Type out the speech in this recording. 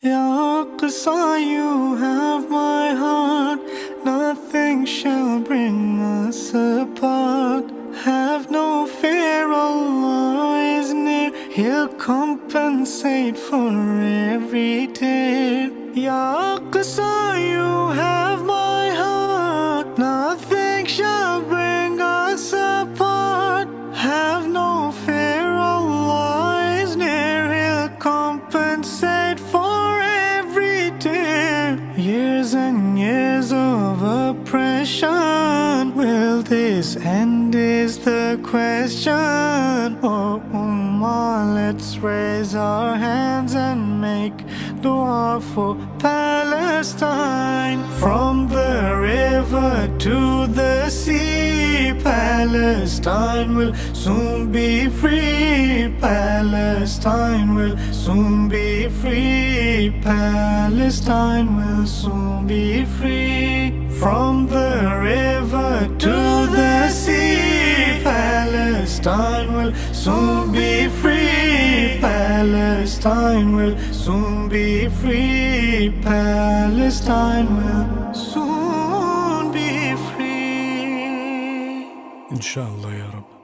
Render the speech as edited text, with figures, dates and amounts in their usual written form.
Ya Qasa, you have my heart, nothing shall bring us apart. Have no fear, Allah is near, He'll compensate for every tear. Ya Qasa, you have my heart, nothing shall bring us apart. Have no fear, Allah is near, He'll compensate for every tear. Years and years of oppression, will this end is the question. Oh Ummah, let's raise our hands and make dua for Palestine. From the river to the sea, Palestine will soon be free. Palestine will soon be free. Palestine will soon be free. From the river to the sea, Palestine will soon be free. Palestine will soon be free. Palestine will soon be free. Inshallah, Ya Rabb.